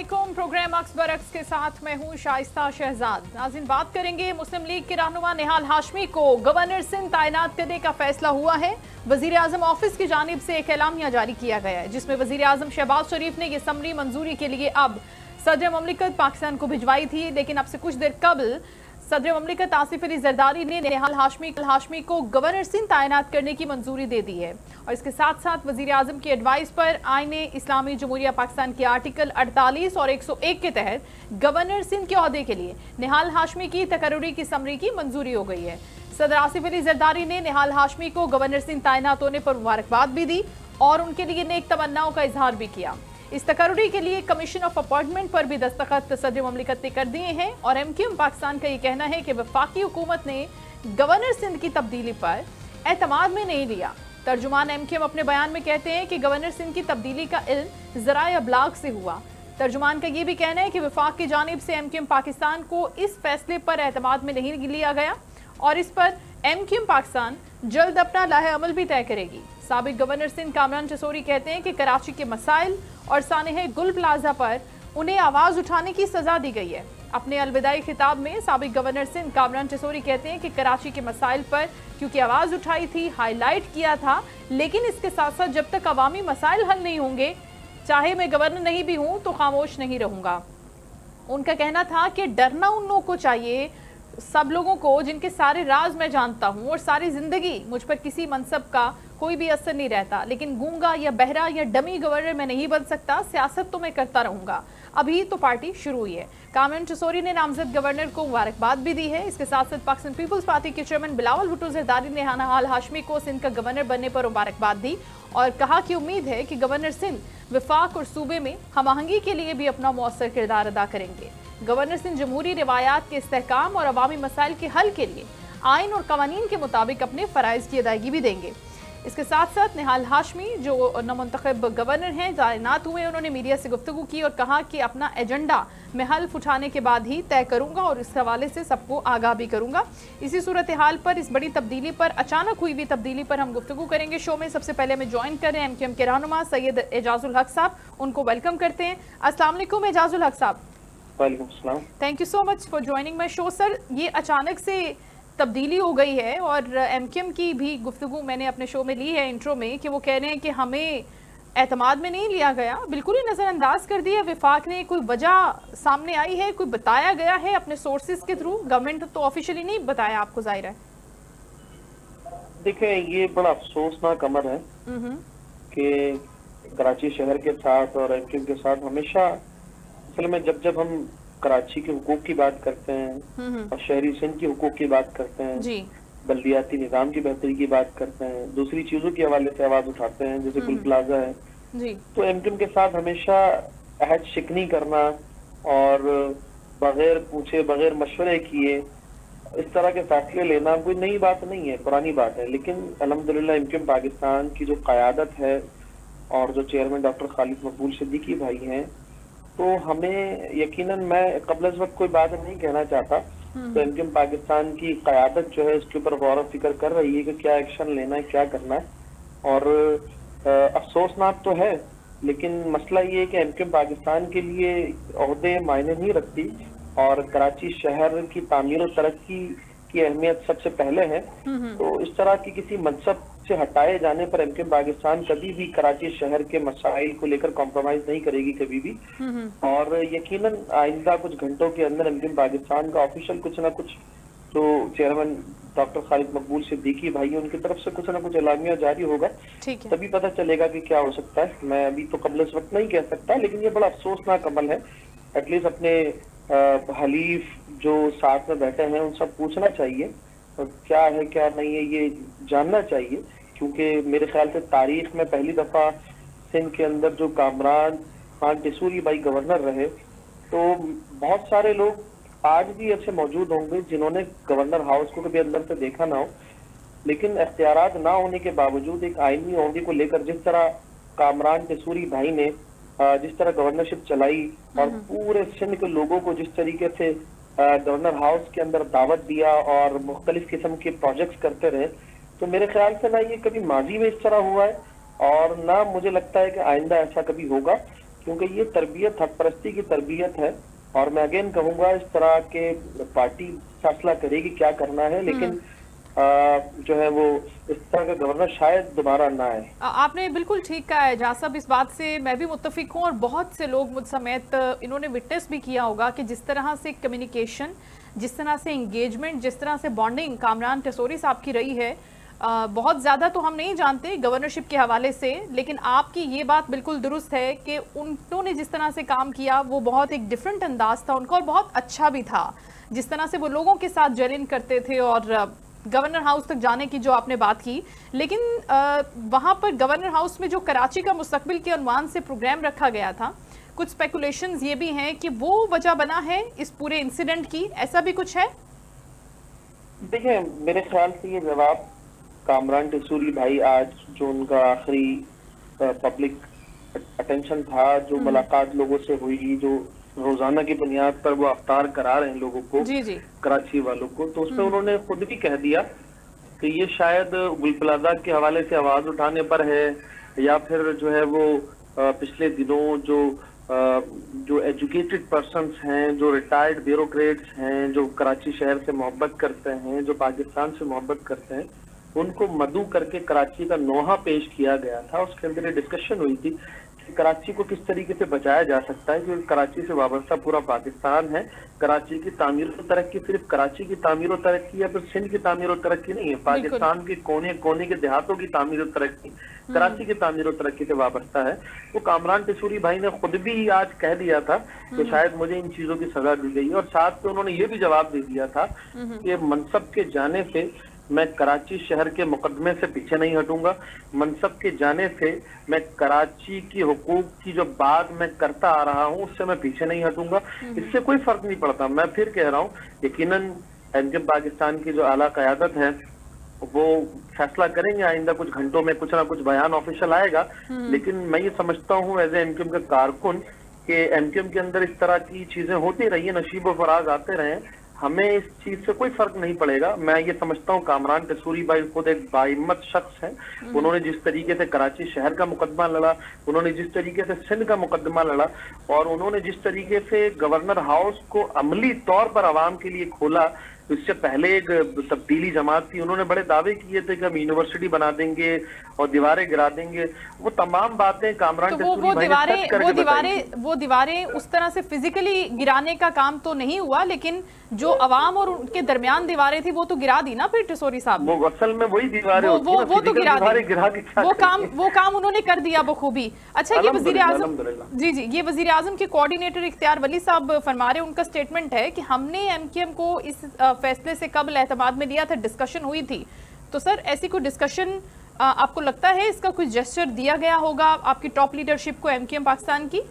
अस्सलामुअलैकुम। प्रोग्राम अक्स बरक्स के साथ मैं हूं शाइस्ता शहजाद। नाज़रीन, बात करेंगे मुस्लिम लीग के रहनुमा निहाल हाशमी को गवर्नर सिंध तैनात करने का फैसला हुआ है। वजीर आजम ऑफिस की जानिब से एक एलामिया जारी किया गया है, जिसमें वजीर आजम शहबाज शरीफ ने यह समरी मंजूरी के लिए अब सदर ममलिकत पाकिस्तान को भिजवाई थी। लेकिन अब से कुछ देर कबल सदर ममलिकत आसिफ अली जरदारी ने निहाल हाशमी को गवर्नर सिंध तैनात करने की मंजूरी दे दी है। और इसके साथ साथ वजीर आजम की एडवाइस पर आईन इस्लामी जमहूरिया पाकिस्तान के आर्टिकल 48 और 101 के तहत गवर्नर सिंध के ओहदे के लिए निहाल हाशमी की तकर्री की समरी की मंजूरी हो गई है। सदर आसिफ अली जरदारी ने निहाल हाशमी को गवर्नर सिंध तैनात होने पर मुबारकबाद भी दी और उनके लिए नेक तमन्नाओं का इजहार भी किया। इस तकर्री के लिए कमीशन ऑफ अपॉइंटमेंट पर भी दस्तखत सदर ममलिकत ने कर दिए हैं। और एमक्यूएम पाकिस्तान का ये कहना है कि वफाकी हुकूमत ने गवर्नर सिंध की तब्दीली पर एतमाद में नहीं लिया। तर्जुमान एमक्यूएम अपने बयान में कहते हैं कि गवर्नर सिंध की तब्दीली का इल्म ज़राए अबलाग से हुआ। तर्जुमान का ये भी कहना है कि वफाक की जानिब से एमक्यूएम पाकिस्तान को इस फैसले पर एतमाद में नहीं लिया गया और इस पर एमक्यूएम पाकिस्तान जल्द अपना लाहे अमल भी तय करेगी। साबिक गवर्नर सिंध कामरान चसोरी कहते हैं कि कराची के मसाइल और सानेह गुल प्लाजा पर उन्हें आवाज़ उठाने की सज़ा दी गई है। अपने अलविदाई खिताब में साबिक गवर्नर सिंध कामरान चसोरी कहते हैं कि कराची के मसाइल पर क्योंकि आवाज़ उठाई थी, हाईलाइट किया था, लेकिन इसके साथ साथ जब तक अवामी मसाइल हल नहीं होंगे, चाहे मैं गवर्नर नहीं भी हूँ तो खामोश नहीं रहूँगा। उनका कहना था कि डरना उन लोगों को चाहिए, सब लोगों को जिनके सारे राज मैं जानता हूँ और सारी ज़िंदगी मुझ पर किसी मनसब का कोई भी असर नहीं रहता, लेकिन गूंगा या बहरा या डमी गवर्नर मैं नहीं बन सकता। सियासत तो मैं करता रहूँगा। अभी तो पार्टी शुरू हुई है। कामरान चसोरी ने नामजद गवर्नर को मुबारकबाद भी दी है। इसके साथ साथ पाकिस्तान पीपल्स पार्टी के चेयरमैन बिलावल भुट्टो जरदारी ने निहाल हाशमी को सिंध का गवर्नर बनने पर मुबारकबाद दी और कहा कि उम्मीद है कि गवर्नर सिंध वफाक और सूबे में हमआहंगी के लिए भी अपना मौसर किरदार अदा करेंगे। गवर्नर सिंध जमहूरी रिवायात के इस्तेहकाम और अवामी मसाइल के हल के लिए आइन और कवानीन के मुताबिक अपने फ़राइज़ की अदायगी भी देंगे। इसके साथ साथ निहाल हाशमी जो नामुंतखब गवर्नर हैं तैनात हुए, उन्होंने मीडिया से गुफ्तगू की और कहा कि अपना एजेंडा मैं हल्फ उठाने के बाद ही तय करूंगा और इस हवाले से सबको आगाह भी करूंगा। इसी सूरत हाल पर, इस बड़ी तब्दीली पर, अचानक हुई भी तब्दीली पर हम गुफ्तगू करेंगे शो में। सबसे पहले हमें ज्वाइन कर रहे हैं एमक्यूएम के रहनुमा सैयद एजाजुल हक साहब, उनको वेलकम करते हैं। अस्सलाम वालेकुम एजाजुल हक साहब। वालेकुम सलाम। Thank you so much for joining my show. Sir, ये अचानक से तब्दीली हो गई है और एमक्यूएम की भी गुफ्तगू मैंने अपने शो में ली है इंट्रो में कि वो कह रहे हैं कि हमें एतमाद में नहीं लिया गया, बिल्कुल ही नज़रअंदाज कर दिया वफाक ने। कोई वजह सामने आई है, कोई बताया गया है अपने सोर्सेज के थ्रू? गवर्नमेंट तो ऑफिशियली नहीं बताया आपको, जाहिर है। देखिए, ये बड़ा अफसोसनाक अमर है कि कराची शहर के साथ और एमक्यूएम के साथ हमेशा असल में जब हम कराची के हुकूक की बात करते हैं और शहरी सिंध के हुकूक की बात करते हैं, बल्दियाती निज़ाम की बेहतरी की बात करते हैं, दूसरी चीजों के हवाले से आवाज उठाते हैं जैसे गुल प्लाजा है, तो एमक्यूएम के साथ हमेशा अहद शिकनी करना और बगैर पूछे बगैर मशवरे किए इस तरह के फैसले लेना कोई नई बात नहीं है, पुरानी बात है। लेकिन अल्हम्दुलिल्लाह एमक्यूएम पाकिस्तान की जो क़यादत है और जो चेयरमैन डॉक्टर खालिद मकबूल सिद्दीकी भाई हैं, तो हमें यकीनन, मैं कबल इस वक्त कोई बात नहीं कहना चाहता, तो एमक्यूएम पाकिस्तान की क़यादत जो है इसके ऊपर गौर फिक्र कर रही है कि क्या एक्शन लेना है, क्या करना है। और अफसोसनाक तो है, लेकिन मसला ये है कि एमक्यूएम पाकिस्तान के लिए ओहदे मायने नहीं रखती और कराची शहर की तामीर और तरक्की की अहमियत सबसे पहले है। तो इस तरह की किसी मनसब से हटाए जाने पर एमक्यूएम पाकिस्तान कभी भी कराची शहर के मसाइल को लेकर कॉम्प्रोमाइज नहीं करेगी कभी भी। और यकीनन आइंदा कुछ घंटों के अंदर एमक्यूएम पाकिस्तान का ऑफिशियल कुछ ना कुछ जो चेयरमैन डॉक्टर खालिद मकबूल सिद्दीकी भाई उनकी तरफ से कुछ ना कुछ एलामिया जारी होगा, तभी पता चलेगा कि क्या हो सकता है। मैं अभी तो कबल इस वक्त नहीं कह सकता, लेकिन ये बड़ा अफसोसनाक अमल है। एटलीस्ट अपने हलीफ जो साथ में बैठे हैं उन सब पूछना चाहिए और क्या है क्या नहीं है ये जानना चाहिए, क्योंकि मेरे ख्याल से तारीख में पहली दफा सिंध के अंदर जो कामरान खान टिसूरी भाई गवर्नर रहे, तो बहुत सारे लोग आज भी ऐसे मौजूद होंगे जिन्होंने गवर्नर हाउस को कभी अंदर से देखा ना हो, लेकिन इख्तियारात ना होने के बावजूद एक आईनी ओहदे को लेकर जिस तरह कामरान टिसूरी भाई ने जिस तरह गवर्नरशिप चलाई और पूरे सिंध के लोगों को जिस तरीके से गवर्नर हाउस के अंदर दावत दिया और मुख्तलिफ किस्म के प्रोजेक्ट्स करते रहे, तो मेरे ख्याल से ना ये कभी माजी में इस तरह हुआ है और ना मुझे लगता है कि आइंदा ऐसा कभी होगा। क्योंकि ये तरबियत हक परस्ती की तरबियत है। और मैं अगेन कहूंगा, इस तरह के पार्टी फैसला करेगी क्या करना है, लेकिन जो है वो इस तरह का गवर्नर शायद दोबारा ना आए। आपने बिल्कुल ठीक कहा है एजाज साहब, इस बात से मैं भी मुत्तफिक हूँ और बहुत से लोग मुझ समेत इन्होंने विटनेस भी किया होगा कि जिस तरह से कम्युनिकेशन, जिस तरह से इंगेजमेंट, जिस तरह से बॉन्डिंग कामरान टेसोरी साहब की रही है, बहुत ज़्यादा तो हम नहीं जानते गवर्नरशिप के हवाले से, लेकिन आपकी ये बात बिल्कुल दुरुस्त है कि उन्होंने जिस तरह से काम किया वो बहुत एक डिफरेंट अंदाज था उनका और बहुत अच्छा भी था, जिस तरह से वो लोगों के साथ जेल करते थे और गवर्नर हाउस तक जाने की जो आपने बात की। लेकिन वहाँ पर गवर्नर हाउस में जो कराची का मुस्तकबिल के उन्वान से प्रोग्राम रखा गया था, कुछ स्पेकुलेशंस ये भी हैं कि वो वजह बना है इस पूरे इंसिडेंट की, ऐसा भी कुछ है? देखिए, मेरे ख्याल से ये जवाब कामरान टेसोरी भाई आज जो उनका आखिरी पब्लिक अटेंशन था, जो मुलाकात लोगों से हुई, जो रोजाना की बुनियाद पर वो अफ्तार करा रहे हैं लोगों को, जी। कराची वालों को, तो उसमें उन्होंने खुद भी कह दिया कि ये शायद गुलप्लाजा के हवाले से आवाज उठाने पर है, या फिर जो है वो पिछले दिनों जो एजुकेटेड पर्सन्स हैं, जो रिटायर्ड ब्यूरोक्रेट्स हैं, जो कराची शहर से मोहब्बत करते हैं, जो पाकिस्तान से मोहब्बत करते हैं, उनको मदऊ करके कराची का नोहा पेश किया गया था। उसके अंदर ये डिस्कशन हुई थी कि कराची को किस तरीके से बचाया जा सकता है, क्योंकि कराची से वाबस्ता पूरा पाकिस्तान है। कराची की तामीर और तरक्की सिर्फ कराची की तामीर और तरक्की या फिर सिंध की तामीर और तरक्की नहीं है, पाकिस्तान के कोने कोने के देहातों की तामीर और तरक्की कराची की तामीर और तरक्की से वाबस्ता है। वो कामरान टेसोरी भाई ने खुद भी आज कह दिया था कि शायद मुझे इन चीजों की सजा दी गई, और साथ में उन्होंने ये भी जवाब दे दिया था कि मनसब के जाने से मैं कराची शहर के मुकदमे से पीछे नहीं हटूंगा, मनसब के जाने से मैं कराची की हुकूक की जो बात मैं करता आ रहा हूं उससे मैं पीछे नहीं हटूंगा। इससे कोई फर्क नहीं पड़ता। मैं फिर कह रहा हूं, यकीनन एमकेएम पाकिस्तान की जो आला क़यादत है वो फैसला करेंगे, आइंदा कुछ घंटों में कुछ ना कुछ बयान ऑफिशियल आएगा। लेकिन मैं ये समझता हूँ एज ए एमकेएम का कारकुन कि एमकेएम के अंदर इस तरह की चीजें होती रही है, नशीब और फराज आते रहे, हमें इस चीज से कोई फर्क नहीं पड़ेगा। मैं ये समझता हूँ कामरान टेसोरी भाई खुद एक बाहिम्मत शख्स हैं। उन्होंने जिस तरीके से कराची शहर का मुकदमा लड़ा, उन्होंने जिस तरीके से सिंध का मुकदमा लड़ा, और उन्होंने जिस तरीके से गवर्नर हाउस को अमली तौर पर आवाम के लिए खोला, इससे पहले एक तब्दीली जमात थी, उन्होंने बड़े दावे किए थे कि हम यूनिवर्सिटी बना देंगे और दीवारें गिरा देंगे। वो तमाम बातें कामरान टेसोरी भाई ने सच करके बताई। वो दीवारें उस तरह से फिजिकली गिराने का काम तो नहीं हुआ, लेकिन जो अवाम और उनके दरमियान दीवारें थी वो तो गिरा दी ना फिर टेसोरी साहब। वो असल में वही दीवारें होती हैं, वो तो गिरा दी। वो काम उन्होंने कर दिया बखूबी। अच्छा, ये वजीर आजम जी ये वजीर आजम के कोऑर्डिनेटर इख्तियार वली साहब फरमा रहे, उनका स्टेटमेंट है कि हमने एमकेएम को इस फैसले से कबल एतमाद में लिया था, डिस्कशन हुई थी। तो सर ऐसी कोई डिस्कशन आपको लगता है इसका कोई जेस्चर दिया गया होगा आपकी टॉप लीडरशिप को एमकेएम पाकिस्तान की?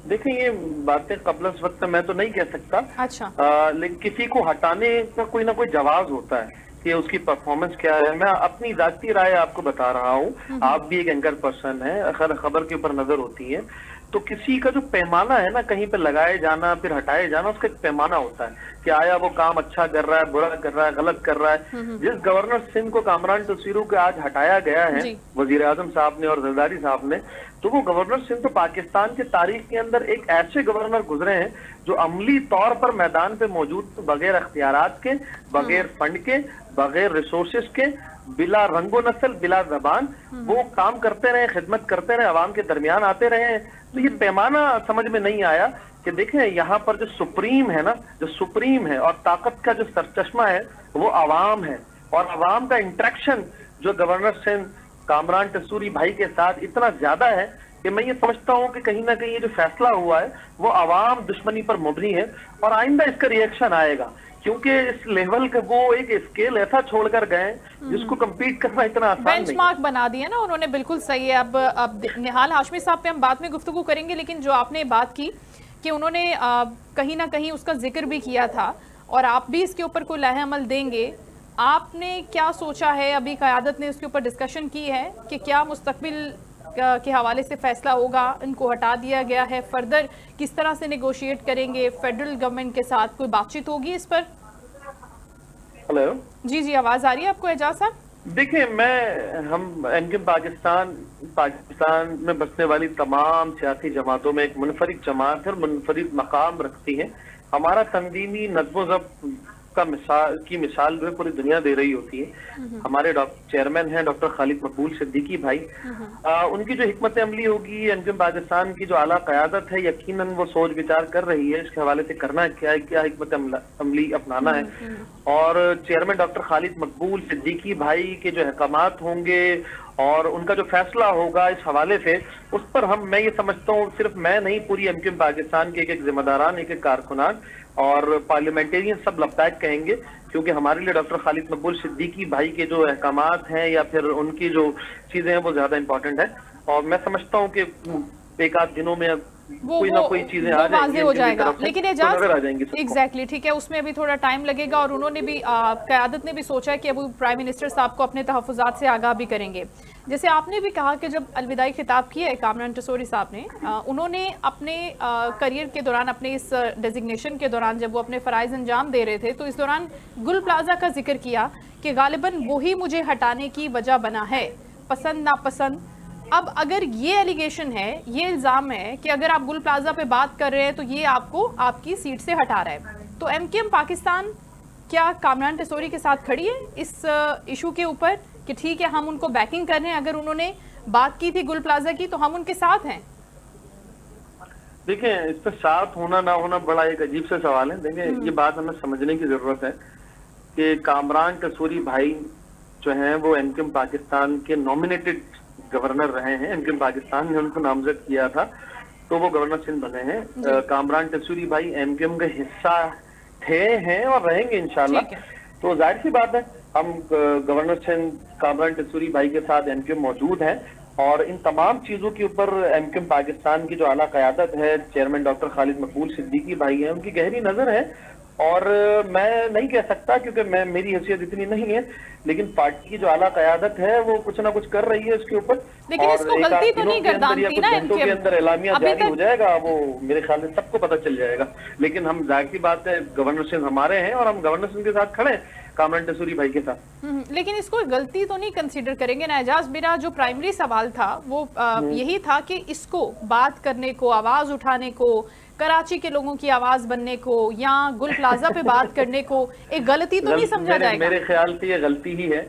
देखिए, ये बातें कबल इस वक्त मैं तो नहीं कह सकता। अच्छा। लेकिन किसी को हटाने का कोई ना कोई जवाब होता है कि उसकी परफॉर्मेंस क्या है। मैं अपनी जाती राय आपको बता रहा हूँ, आप भी एक एंकर पर्सन है, अगर खबर के ऊपर नजर होती है तो किसी का जो पैमाना है ना, कहीं पे लगाए जाना फिर हटाए जाना, उसका एक पैमाना होता है कि आया वो काम अच्छा कर रहा है, बुरा कर रहा है, गलत कर रहा है। जिस गवर्नर सिंध को कामरान टेसोरी को आज हटाया गया है वजीर आजम साहब ने और जरदारी साहब ने, तो वो गवर्नर सिंध तो पाकिस्तान की तारीख के अंदर एक ऐसे गवर्नर गुजरे हैं जो अमली तौर पर मैदान पे मौजूद, बगैर अख्तियारात के, बगैर फंड के, बगैर रिसोर्सेज के, बिला रंगो नस्ल, बिला जबान, वो काम करते रहे, खिदमत करते रहे, आवाम के दरमियान आते रहे। तो ये पैमाना समझ में नहीं आया कि देखें यहाँ पर जो सुप्रीम है ना, जो सुप्रीम है और ताकत का जो सरचश्मा है वो आवाम है, और आवाम का इंटरेक्शन जो गवर्नर सिंध कामरान टेसोरी भाई के साथ इतना ज्यादा है कि मैं ये समझता हूँ कि कहीं ना कहीं ये जो फैसला हुआ है वो आवाम दुश्मनी पर मुबनी है, और आइंदा इसका रिएक्शन आएगा, क्योंकि इस लेवल का वो एक स्केल ऐसा छोड़कर गए जिसको कम्पीट करना इतना आसान नहीं। बेंचमार्क बना दिया ना उन्होंने, बिल्कुल सही है। अब निहाल हाशमी साहब पे हम बाद में गुफ्तगू करेंगे, लेकिन जो आपने बात की कि उन्होंने कहीं ना कहीं उसका जिक्र भी किया था और आप भी इसके ऊपर कोई लाहे अमल देंगे, आपने क्या सोचा है? अभी क़यादत ने उसके ऊपर डिस्कशन की है कि क्या मुस्तकबिल के हवाले से फैसला होगा, इनको हटा दिया गया है, फर्दर किस तरह से नेगोशिएट करेंगे फेडरल गवर्नमेंट के साथ, कोई बातचीत होगी इस पर? हेलो जी आवाज आ रही है आपको एजाज साहब? देखिए, हम एमक्यूएम पाकिस्तान में बसने वाली तमाम सियासी जमातों में एक मुनफरिद जमात है और मुनफरिद मकाम रखती है। हमारा तंजीमी नज़्म-ओ-ज़ब्त की मिसाल जो है पूरी दुनिया दे रही होती है। हमारे चेयरमैन हैं डॉक्टर खालिद मकबूल सिद्दीकी भाई, उनकी जो हिकमत अमली होगी एमक्यूएम पाकिस्तान की जो आला क़यादत है, यकीनन वो सोच विचार कर रही है इसके हवाले से करना क्या है, क्या हिकमत अमली अपनाना है। और चेयरमैन डॉक्टर खालिद मकबूल सिद्दीकी भाई के जो अहकामात होंगे और उनका जो फैसला होगा इस हवाले से, उस पर मैं ये समझता हूँ सिर्फ मैं नहीं, पूरी एमक्यूएम पाकिस्तान के एक जिम्मेदारान, एक कारकुनान और पार्लियामेंटेरियन सब लबैक कहेंगे, क्योंकि हमारे लिए डॉक्टर खालिद मकबूल सिद्दीकी भाई के जो अहकामात हैं या फिर उनकी जो चीजें हैं वो ज्यादा इंपॉर्टेंट है। और मैं समझता हूँ कि एक आध दिनों में कोई ना कोई चीजें आ जाएंगी, हो जाएगा। लेकिन नजर आ जाएंगी। एग्जैक्टली ठीक है, उसमें अभी थोड़ा टाइम लगेगा और उन्होंने भी क़यादत ने भी सोचा है कि अब प्राइम मिनिस्टर साहब को अपने तहफ़्फ़ुज़ात से आगाह भी करेंगे। जैसे आपने भी कहा कि जब अलविदाई खिताब किया है कामरान टसूरी साहब ने, उन्होंने अपने करियर के दौरान, अपने इस डेजिग्नेशन के दौरान जब वो अपने फ़राइज़ अंजाम दे रहे थे, तो इस दौरान गुल प्लाजा का जिक्र किया कि गालिबन वही मुझे हटाने की वजह बना है, पसंद नापसंद। अब अगर ये एलिगेशन है, ये इल्ज़ाम है कि अगर आप गुल प्लाजा पे बात कर रहे हैं तो ये आपको आपकी सीट से हटा रहा है, तो एमक्यूएम पाकिस्तान क्या कामरान टसूरी के साथ खड़ी है इस इशू के ऊपर कि ठीक है हम उनको बैकिंग कर रहे हैं, अगर उन्होंने बात की थी गुल प्लाजा की तो हम उनके साथ हैं? देखिए, इस पर साथ होना ना होना बड़ा एक अजीब सा सवाल है। देखिए, ये बात हमें समझने की जरूरत है कि कामरान टसूरी भाई जो हैं वो एमक्यूएम पाकिस्तान के नॉमिनेटेड गवर्नर रहे हैं। एमक्यूएम पाकिस्तान ने उनको नामजद किया था तो वो गवर्नर सिंध बने हैं। कामरान टसूरी भाई एमक्यूएम का हिस्सा थे, हैं और रहेंगे इंशाल्लाह। तो जाहिर सी बात है हम गवर्नर सिंध कामरान टसूरी भाई के साथ एमक्यूएम मौजूद है और इन तमाम चीजों के ऊपर एमक्यूएम पाकिस्तान की जो आला क़यादत है, चेयरमैन डॉक्टर खालिद मकबूल सिद्दीकी भाई हैं, उनकी गहरी नजर है। और मैं नहीं कह सकता क्योंकि मेरी हैसियत इतनी नहीं है, लेकिन पार्टी की जो आला क़यादत है वो कुछ ना कुछ कर रही है इसके ऊपर। लेकिन इसको गलती तो नहीं गर्दानती ना घंटों के अंदर एलामिया जारी हो जाएगा, वो मेरे ख्याल में सबको पता चल जाएगा। लेकिन हम जाहिर सी बात है गवर्नर सिंह हमारे हैं और हम गवर्नर सिंह के साथ खड़े हैं, कामरान टसूरी भाई के साथ। लेकिन इसको गलती तो नहीं कंसीडर करेंगे ना एजाज? मेरा जो प्राइमरी सवाल था वो यही था कि इसको बात करने को, आवाज उठाने को, कराची के लोगों की आवाज बनने को या गुल प्लाजा पे बात करने को एक गलती तो नहीं समझा जाएगा? मेरे ख्याल से ये गलती ही है।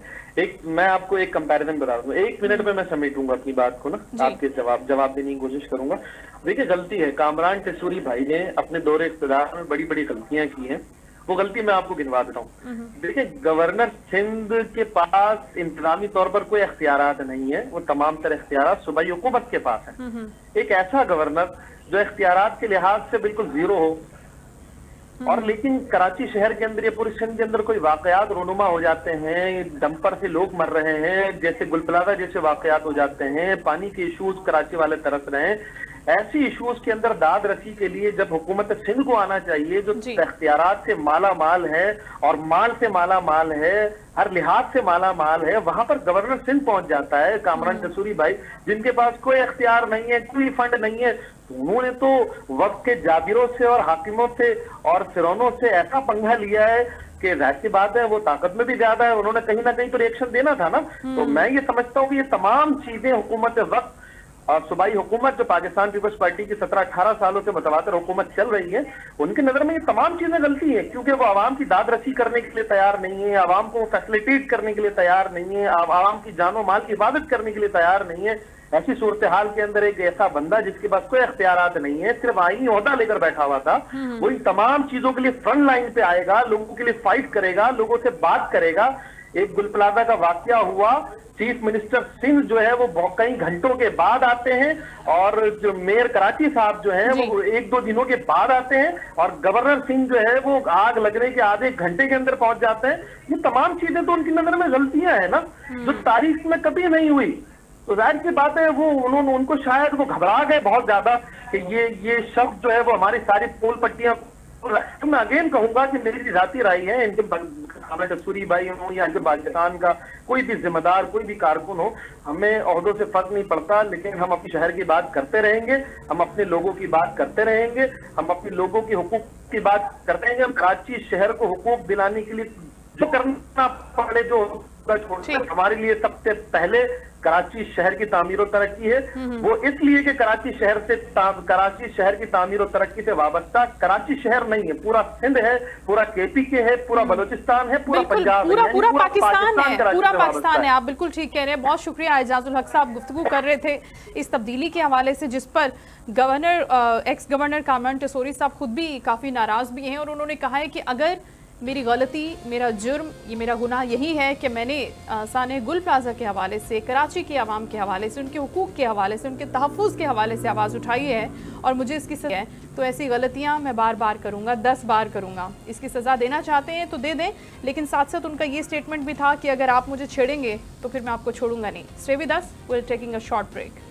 मैं आपको एक कंपैरिजन बता दूं, 1 मिनट में मैं समेटूंगा अपनी बात को ना, आपके जवाब देने की कोशिश करूंगा। देखिए, गलती है, कामरान टसूरी भाई ने अपने दौरे इक़्तिदार में बड़ी बड़ी गलतियां की हैं। वो गलती मैं आपको गिनवा देता हूँ। देखिए, गवर्नर सिंध के पास इंतजामी तौर पर कोई इख्तियारात नहीं है, वो तमाम तरह इख्तियारात सूबाई हुकूमत के पास है। एक ऐसा गवर्नर जो इख्तियारात के लिहाज से बिल्कुल जीरो हो, और लेकिन कराची शहर के अंदर या पूरी सिंध के अंदर कोई वाकयात रोनुमा हो जाते हैं, डंपर से लोग मर रहे हैं, जैसे गुल प्लाजा जैसे वाकयात हो जाते हैं, पानी के इशूज कराची वाले तरस रहे हैं, ऐसी इशूज के अंदर दाद रसी के लिए जब हुकूमत सिंध को आना चाहिए जो इख्तियारात से माला माल है और माल से माला माल है, हर लिहाज से माला माल है, वहां पर गवर्नर सिंध पहुंच जाता है कामरान टसूरी भाई, जिनके पास कोई इख्तियार नहीं है, कोई फंड नहीं है। उन्होंने तो वक्त के जाबिरों से और हाकिमों से और फिरौनों से ऐसा पंगा लिया है कि जाहिर सी बात है वो ताकत में भी ज्यादा है, उन्होंने कहीं ना कहीं तो रिएक्शन देना था ना। तो मैं ये समझता हूँ कि ये तमाम चीजें हुकूमत वक्त और सूबाई हुकूमत जो पाकिस्तान पीपल्स पार्टी की 17-18 सालों से मुतवातिर हुकूमत चल रही है, उनकी नजर में ये तमाम चीजें गलती है, क्योंकि वो आवाम की दाद रसी करने के लिए तैयार नहीं है, आवाम को फैसिलिटेट करने के लिए तैयार नहीं है, आवाम की जानो माल की हिफाजत करने के लिए तैयार नहीं है। ऐसी सूरत हाल के अंदर एक ऐसा बंदा जिसके पास कोई इख्तियारात नहीं है, सिर्फ आईनी ओहदा लेकर बैठा हुआ था, वो इन तमाम चीजों के लिए फ्रंट लाइन पे आएगा, लोगों के लिए फाइट करेगा, लोगों से बात करेगा। एक गुल प्लाजा का वाकया हुआ, चीफ मिनिस्टर सिंह जो है वो कई घंटों के बाद आते हैं और जो मेयर कराची साहब जो है वो 1-2 दिनों के बाद आते हैं और गवर्नर सिंह जो है वो आग लगने के आधे घंटे के अंदर पहुंच जाते हैं। ये तमाम चीजें तो उनकी नजर में गलतियां हैं ना, जो तारीख में कभी नहीं हुई। तो जाहिर सी बात है वो उनको शायद वो घबरा गए बहुत ज्यादा कि ये शख्स जो है वो हमारी सारी पोल पट्टियां। तो मैं अगेन कहूंगा कि मेरी जाती राय है, इनके कामरान टसूरी भाई हो या इनके पाकिस्तान का कोई भी जिम्मेदार, कोई भी कारकुन हो, हमें ओहदों से फर्क नहीं पड़ता, लेकिन हम अपने शहर की बात करते रहेंगे, हम अपने लोगों की बात करते रहेंगे, हम अपने लोगों की हुकूक की बात करते रहेंगे। हम कराची शहर को हुकूक दिलाने के लिए जो करना पड़े, जो छोड़कर हमारे लिए सबसे पहले कराची शहर की तामीर और तरक्की है। वो इसलिए कि कराची शहर की तामीर और तरक्की से वाबस्ता कराची शहर नहीं है, पूरा सिंध है, पूरा KPK है, पूरा बलोचिस्तान है, पूरा पंजाब है, पूरा पाकिस्तान है, पूरा पाकिस्तान है। आप बिल्कुल ठीक कह रहे हैं। बहुत शुक्रिया एजाजुल हक साहब, गुफ्तगू कर रहे थे इस तब्दीली के हवाले से, जिस पर एक्स गवर्नर कामरान टेसोरी साहब खुद भी काफ़ी नाराज़ भी हैं, और उन्होंने कहा है कि अगर मेरी गलती, मेरा जुर्म, ये मेरा गुनाह यही है कि मैंने साने गुल प्लाजा के हवाले से, कराची के आवाम के हवाले से, उनके हुकूक के हवाले से, उनके तहफ़्फ़ुज़ के हवाले से आवाज़ उठाई है और मुझे इसकी सज़ा है, तो ऐसी गलतियां मैं बार बार करूंगा, 10 बार करूंगा। इसकी सज़ा देना चाहते हैं तो दे दें, लेकिन साथ साथ उनका ये स्टेटमेंट भी था कि अगर आप मुझे छेड़ेंगे तो फिर मैं आपको छोड़ूंगा नहीं। Stay with us, we are taking a short break.